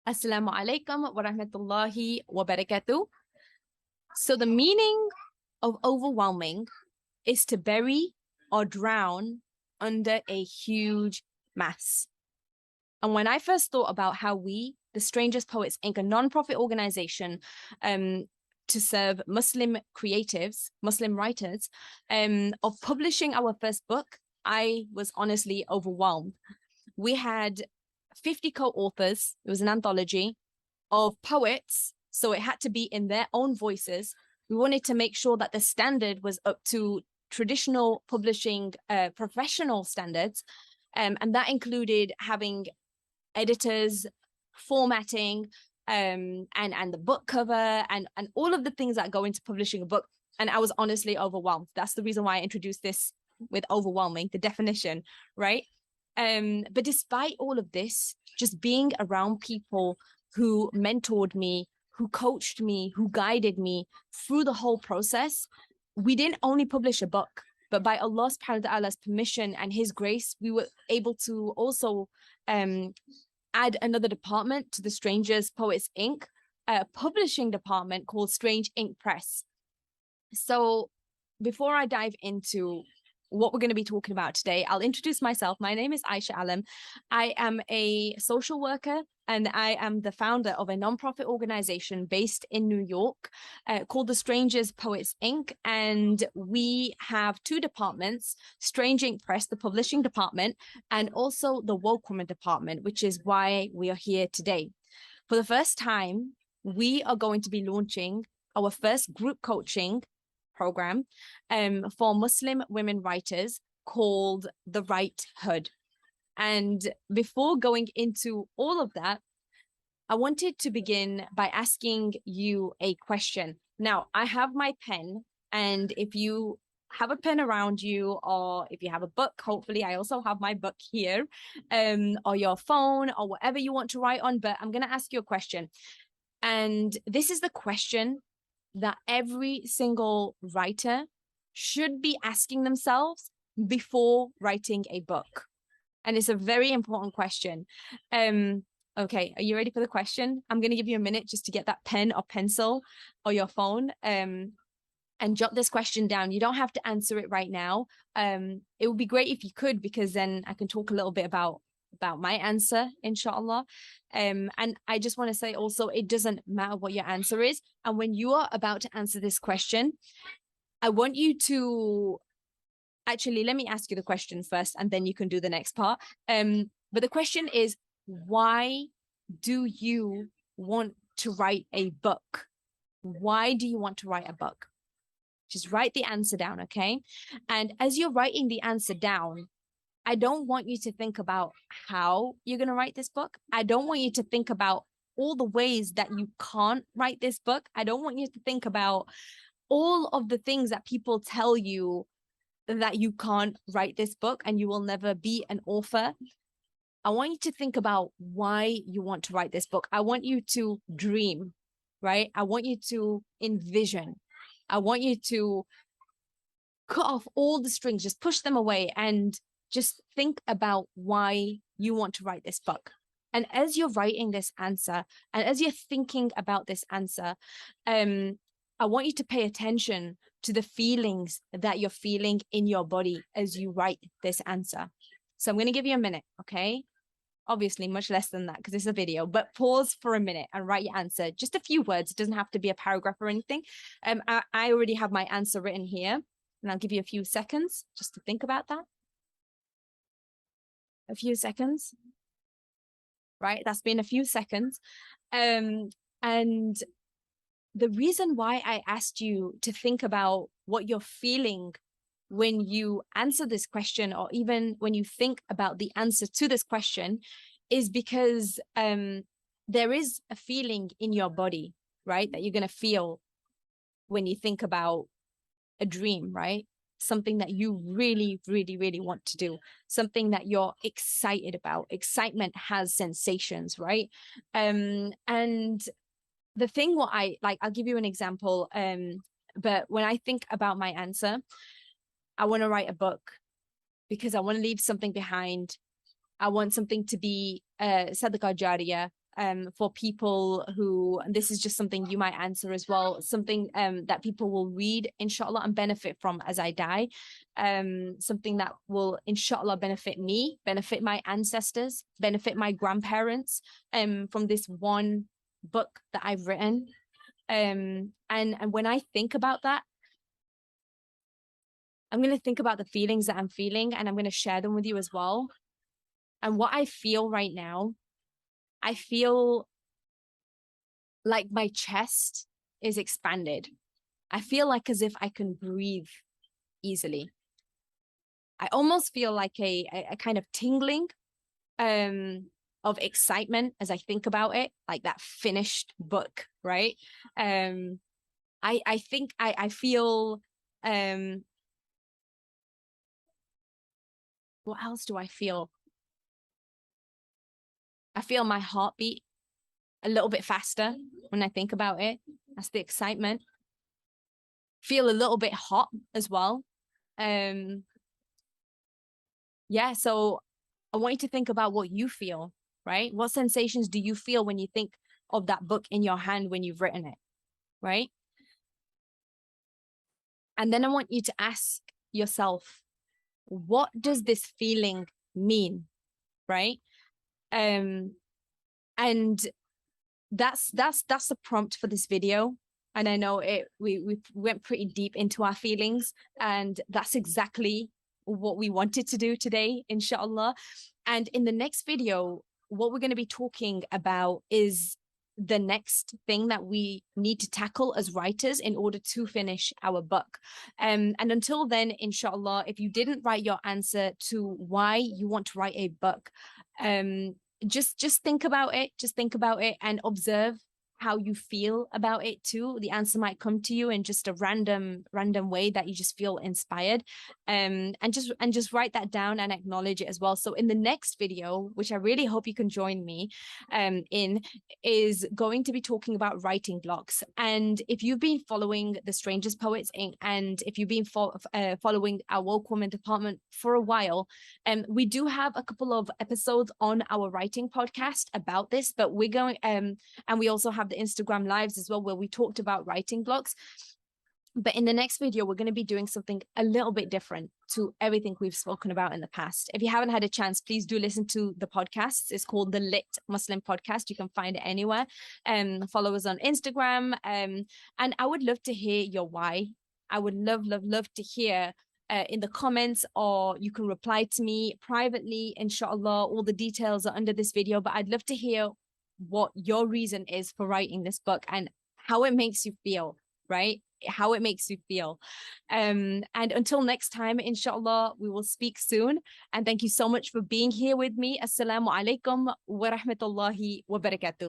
Assalamu alaikum wa rahmatullahi wa barakatuh. So the meaning of overwhelming is to bury or drown under a huge mass. And when I first thought about how we, the Strangest Poets Inc., a non-profit organization to serve Muslim creatives, Muslim writers, of publishing our first book, I was honestly overwhelmed. We had 50 co-authors. It was an anthology of poets, so it had to be in their own voices. We wanted to make sure that the standard was up to traditional publishing professional standards, and that included having editors, formatting, and the book cover, and all of the things that go into publishing a book. And I was honestly overwhelmed. That's the reason why I introduced this with overwhelming, the definition, right? But despite all of this, just being around people who mentored me, who coached me, who guided me through the whole process, we didn't only publish a book, but by Allah's permission and His grace, we were able to also add another department to the Strangers Poets Inc., a publishing department called Strange Ink Press. So before I dive into what we're going to be talking about today, I'll introduce myself. My name is Aishah. I am a social worker, and I am the founder of a nonprofit organization based in New York called the Strangers Poets Inc. And we have two departments: Strange Ink Press, the publishing department, and also the Woke Woman department, which is why we are here today. For the first time, we are going to be launching our first group coaching program for Muslim women writers called The Right Hood. And before going into all of that, I wanted to begin by asking you a question. Now, I have my pen, and if you have a pen around you, or if you have a book, hopefully I also have my book here, or your phone, or whatever you want to write on, but I'm going to ask you a question. And this is the question that every single writer should be asking themselves before writing a book. And it's a very important question. Okay, are you ready for the question? I'm going to give you a minute just to get that pen or pencil or your phone and jot this question down. You don't have to answer it right now. It would be great if you could, because then I can talk a little bit about my answer, inshallah. And I just want to say also, it doesn't matter what your answer is. And when you are about to answer this question, I want you to actually, let me ask you the question first, and then you can do the next part. But the question is, why do you want to write a book? Why do you want to write a book? Just write the answer down, okay? And as you're writing the answer down, I don't want you to think about how you're going to write this book. I don't want you to think about all the ways that you can't write this book. I don't want you to think about all of the things that people tell you that you can't write this book and you will never be an author. I want you to think about why you want to write this book. I want you to dream, right? I want you to envision. I want you to cut off all the strings, just push them away, and just think about why you want to write this book. And as you're writing this answer, and as you're thinking about this answer, I want you to pay attention to the feelings that you're feeling in your body as you write this answer. So I'm going to give you a minute, okay? Obviously, much less than that because it's a video, but pause for a minute and write your answer. Just a few words. It doesn't have to be a paragraph or anything. I already have my answer written here, and I'll give you a few seconds just to think about that. A few seconds, right? That's been a few seconds. And the reason why I asked you to think about what you're feeling when you answer this question, or even when you think about the answer to this question, is because there is a feeling in your body, right, that you're going to feel when you think about a dream, right? Something that you really, really, really want to do, something that you're excited about. Excitement has sensations, right? And the thing what I like, I'll give you an example. But when I think about my answer, I want to write a book because I want to leave something behind. I want something to be sadaqah jariyah. for people who, and this is just something you might answer as well, something that people will read, inshallah, and benefit from as I die. Something that will, inshallah, benefit me, benefit my ancestors, benefit my grandparents from this one book that I've written. And when I think about that, I'm going to think about the feelings that I'm feeling, and I'm going to share them with you as well. And what I feel right now, I feel like my chest is expanded. I feel like as if I can breathe easily. I almost feel like a kind of tingling of excitement as I think about it, like that finished book, right? I think I feel what else do I feel? I feel my heartbeat a little bit faster when I think about it. That's the excitement. Feel a little bit hot as well. Yeah, so I want you to think about what you feel, right? What sensations do you feel when you think of that book in your hand when you've written it, right? And then I want you to ask yourself, what does this feeling mean, right? And that's the prompt for this video. And I know we went pretty deep into our feelings, and that's exactly what we wanted to do today, inshallah. And in the next video, what we're going to be talking about is the next thing that we need to tackle as writers in order to finish our book. And until then, inshallah, if you didn't write your answer to why you want to write a book, just think about it. Just think about it and observe how you feel about it too. The answer might come to you in just a random way that you just feel inspired. And just write that down and acknowledge it as well. So in the next video, which I really hope you can join me in, is going to be talking about writing blocks. And if you've been following the Strangest Poets Inc., and if you've been following our Woke Woman department for a while, we do have a couple of episodes on our writing podcast about this, but we're going and we also have the Instagram lives as well, where we talked about writing blocks. But in the next video, we're going to be doing something a little bit different to everything we've spoken about in the past. If you haven't had a chance, please do listen to the podcast. It's called the Lit Muslim Podcast. You can find it anywhere. Follow us on Instagram. And I would love to hear your why. I would love to hear in the comments, or you can reply to me privately, inshallah. All the details are under this video, but I'd love to hear what your reason is for writing this book and how it makes you feel, right? How it makes you feel. And until next time, inshallah, we will speak soon. And thank you so much for being here with me. Assalamu alaikum wa rahmatullahi wa barakatuh.